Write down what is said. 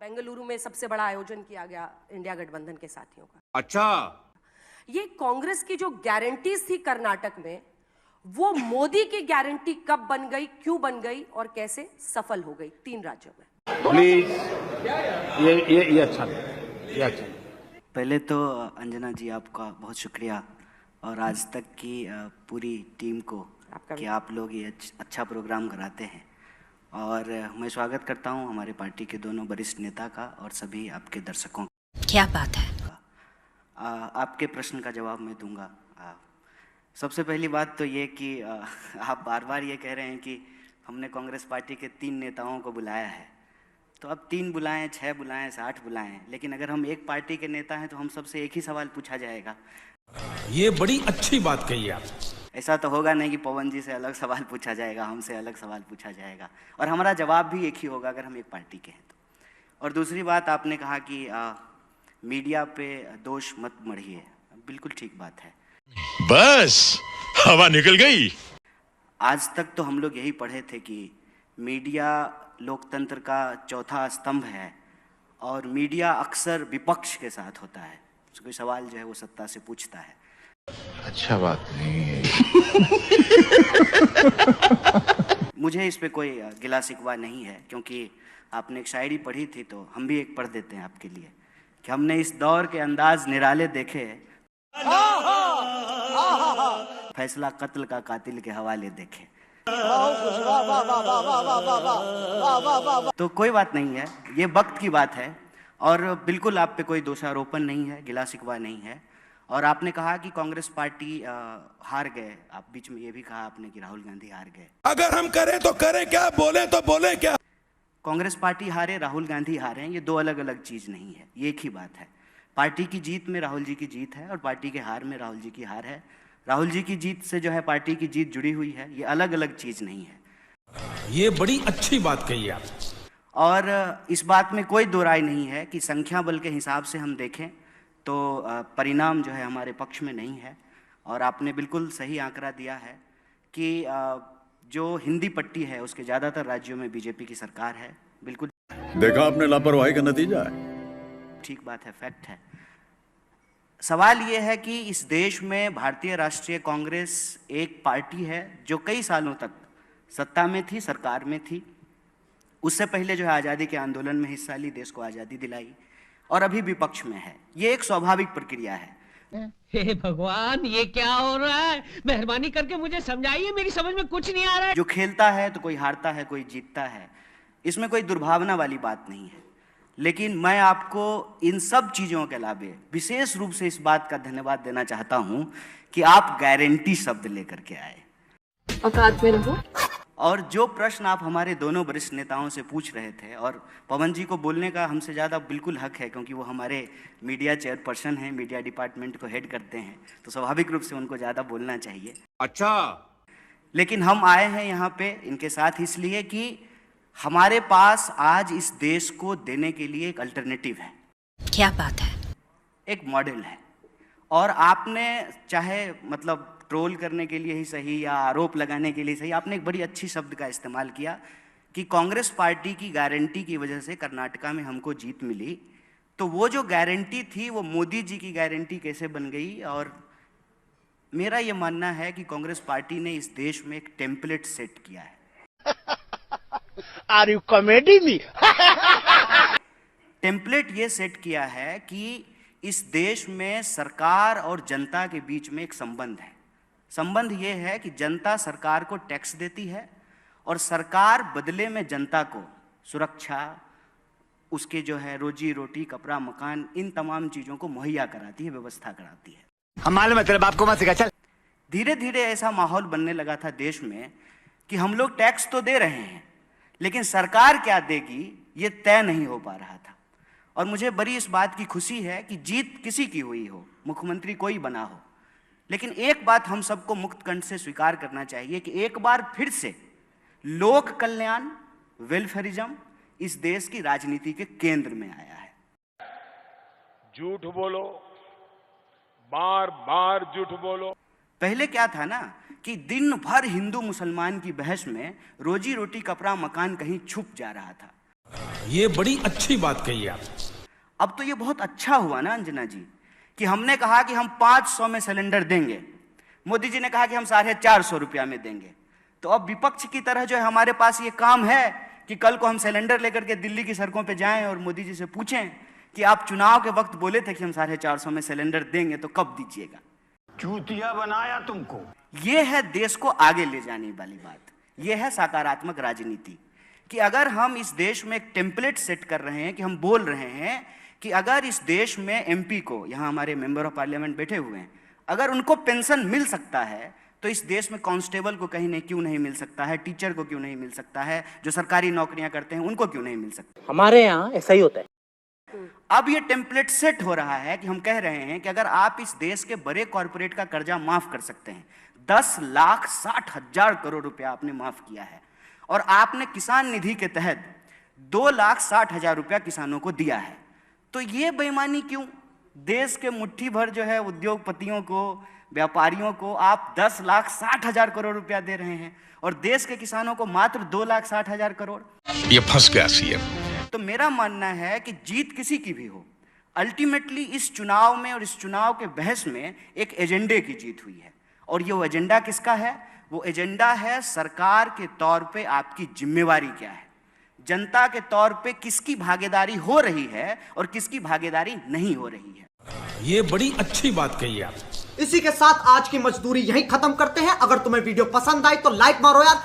बेंगलुरु में सबसे बड़ा आयोजन किया गया इंडिया गठबंधन के साथियों का। अच्छा, ये कांग्रेस की जो गारंटीज थी कर्नाटक में, वो मोदी की गारंटी कब बन गई, क्यों बन गई और कैसे सफल हो गई 3 राज्यों में? प्लीज ये अच्छा नहीं, ये अच्छा नहीं। पहले तो अंजना जी आपका बहुत शुक्रिया और आज तक की पूरी टीम को कि आप लोग ये अच्छा प्रोग्राम कराते हैं। और मैं स्वागत करता हूं हमारे पार्टी के दोनों वरिष्ठ नेता का और सभी आपके दर्शकों का। क्या बात है? आपके प्रश्न का जवाब मैं दूंगा। सबसे पहली बात तो ये कि आप बार बार ये कह रहे हैं कि हमने कांग्रेस पार्टी के 3 नेताओं को बुलाया है, तो अब 3 बुलाएं, 6 बुलाएं, 60 बुलाएं, लेकिन अगर हम एक पार्टी के नेता हैं तो हम सबसे एक ही सवाल पूछा जाएगा। ये बड़ी अच्छी बात कही आप। ऐसा तो होगा नहीं कि पवन जी से अलग सवाल पूछा जाएगा, हमसे अलग सवाल पूछा जाएगा, और हमारा जवाब भी एक ही होगा अगर हम एक पार्टी के हैं तो। और दूसरी बात, आपने कहा कि मीडिया पे दोष मत मढ़िए, बिल्कुल ठीक बात है। बस हवा निकल गई। आज तक तो हम लोग यही पढ़े थे कि मीडिया लोकतंत्र का चौथा स्तंभ है और मीडिया अक्सर विपक्ष के साथ होता है। कोई सवाल जो है वो सत्ता से पूछता है। अच्छा बात नहीं है। मुझे इस पे कोई गिला शिकवा नहीं है, क्योंकि आपने एक शायरी पढ़ी थी तो हम भी एक पढ़ देते हैं आपके लिए कि हमने इस दौर के अंदाज निराले देखे, फैसला कत्ल का कातिल के हवाले देखे। तो कोई बात नहीं है, ये वक्त की बात है और बिल्कुल आप पे कोई दोषारोपण नहीं है, गिला शिकवा नहीं है। और आपने कहा कि कांग्रेस पार्टी हार गए, आप बीच में ये भी कहा आपने कि राहुल गांधी हार गए। अगर हम करें तो करें क्या, बोले तो बोले क्या? कांग्रेस पार्टी हारे, राहुल गांधी हारे, ये 2 अलग अलग चीज नहीं है, ये एक ही बात है। पार्टी की जीत में राहुल जी की जीत है और पार्टी के हार में राहुल जी की हार है। राहुल जी की जीत से जो है पार्टी की जीत जुड़ी हुई है, ये अलग अलग चीज नहीं है। ये बड़ी अच्छी बात कही आप। और इस बात में कोई दो राय नहीं है कि संख्या बल के हिसाब से हम देखें तो परिणाम जो है हमारे पक्ष में नहीं है। और आपने बिल्कुल सही आंकड़ा दिया है कि जो हिंदी पट्टी है उसके ज़्यादातर राज्यों में बीजेपी की सरकार है। बिल्कुल देखा आपने, लापरवाही का नतीजा है। ठीक बात है, फैक्ट है। सवाल ये है कि इस देश में भारतीय राष्ट्रीय कांग्रेस एक पार्टी है जो कई सालों तक सत्ता में थी, सरकार में थी। उससे पहले जो है आज़ादी के आंदोलन में हिस्सा ली, देश को आज़ादी दिलाई, और अभी विपक्ष में है। ये एक स्वाभाविक प्रक्रिया है। हे भगवान, ये क्या हो रहा है? मेहरबानी करके मुझे समझाइए, मेरी समझ में कुछ नहीं आ रहा है। जो खेलता है तो कोई हारता है, कोई जीतता है, इसमें कोई दुर्भावना वाली बात नहीं है। लेकिन मैं आपको इन सब चीज़ों के अलावे विशेष रूप से इस बात का धन्यवाद देना चाहता हूं कि आप गारंटी शब्द लेकर के आए। औकात में रहो। और जो प्रश्न आप हमारे दोनों वरिष्ठ नेताओं से पूछ रहे थे, और पवन जी को बोलने का हमसे ज़्यादा बिल्कुल हक है क्योंकि वो हमारे मीडिया चेयरपर्सन हैं, मीडिया डिपार्टमेंट को हेड करते हैं, तो स्वाभाविक रूप से उनको ज़्यादा बोलना चाहिए। अच्छा, लेकिन हम आए हैं यहाँ पे इनके साथ इसलिए कि हमारे पास आज इस देश को देने के लिए एक अल्टरनेटिव है। क्या बात है? एक मॉडल है। और आपने चाहे मतलब ट्रोल करने के लिए ही सही या आरोप लगाने के लिए सही, आपने एक बड़ी अच्छी शब्द का इस्तेमाल किया कि कांग्रेस पार्टी की गारंटी की वजह से कर्नाटका में हमको जीत मिली। तो वो जो गारंटी थी वो मोदी जी की गारंटी कैसे बन गई? और मेरा ये मानना है कि कांग्रेस पार्टी ने इस देश में एक टेम्पलेट सेट किया है। Are you comedy me? Template ये सेट किया है कि इस देश में सरकार और जनता के बीच में एक संबंध है। संबंध ये है कि जनता सरकार को टैक्स देती है और सरकार बदले में जनता को सुरक्षा, उसके जो है रोजी रोटी, कपड़ा, मकान, इन तमाम चीज़ों को मुहैया कराती है, व्यवस्था कराती है। हम मालूम है, तेरे बाप को मत सिखा। चल। धीरे धीरे ऐसा माहौल बनने लगा था देश में कि हम लोग टैक्स तो दे रहे हैं लेकिन सरकार क्या देगी ये तय नहीं हो पा रहा था। और मुझे बड़ी इस बात की खुशी है कि जीत किसी की हुई हो, मुख्यमंत्री कोई बना हो, लेकिन एक बात हम सबको मुक्त कंठ से स्वीकार करना चाहिए कि एक बार फिर से लोक कल्याण, वेलफेयरिज्म इस देश की राजनीति के केंद्र में आया है। झूठ बोलो, बार बार झूठ बोलो। पहले क्या था ना कि दिन भर हिंदू मुसलमान की बहस में रोजी रोटी, कपड़ा, मकान कहीं छुप जा रहा था। ये बड़ी अच्छी बात कही आप। अब तो ये बहुत अच्छा हुआ ना अंजना जी कि हमने कहा कि हम 500 में सिलेंडर देंगे, मोदी जी ने कहा कि हम 450 रुपया में देंगे। तो अब विपक्ष की तरह जो है हमारे पास ये काम है कि कल को हम सिलेंडर लेकर के दिल्ली की सड़कों पे जाएं और मोदी जी से पूछें कि आप चुनाव के वक्त बोले थे कि हम 450 में सिलेंडर देंगे, तो कब दीजिएगा। चूतिया बनाया तुमको। ये है देश को आगे ले जाने वाली बात, ये है सकारात्मक राजनीति कि अगर हम इस देश में एक टेम्पलेट सेट कर रहे हैं कि हम बोल रहे हैं कि अगर इस देश में एमपी को, यहाँ हमारे मेंबर ऑफ पार्लियामेंट बैठे हुए हैं, अगर उनको पेंशन मिल सकता है तो इस देश में कांस्टेबल को कहीं नहीं क्यों नहीं मिल सकता है, टीचर को क्यों नहीं मिल सकता है, जो सरकारी नौकरियां करते हैं उनको क्यों नहीं मिल सकता। हमारे यहाँ ऐसा ही होता है। अब ये टेम्पलेट सेट हो रहा है कि हम कह रहे हैं कि अगर आप इस देश के बड़े कॉर्पोरेट का कर्जा माफ कर सकते हैं, 10,60,000 करोड़ रुपया आपने माफ किया है, और आपने किसान निधि के तहत 2,60,000 रुपया किसानों को दिया है, तो ये बेईमानी क्यों? देश के मुट्ठी भर जो है उद्योगपतियों को, व्यापारियों को आप 10,60,000 करोड़ रुपया दे रहे हैं और देश के किसानों को मात्र 2,60,000 करोड़। ये फंस गया सीएम। तो मेरा मानना है कि जीत किसी की भी हो, अल्टीमेटली इस चुनाव में और इस चुनाव के बहस में एक एजेंडे की जीत हुई है। और ये वो एजेंडा किसका है? वो एजेंडा है सरकार के तौर पे आपकी जिम्मेवारी क्या है, जनता के तौर पे किसकी भागीदारी हो रही है और किसकी भागीदारी नहीं हो रही है। ये बड़ी अच्छी बात कही आप। इसी के साथ आज की मजदूरी यहीं खत्म करते हैं। अगर तुम्हें वीडियो पसंद आई तो लाइक मारो यार,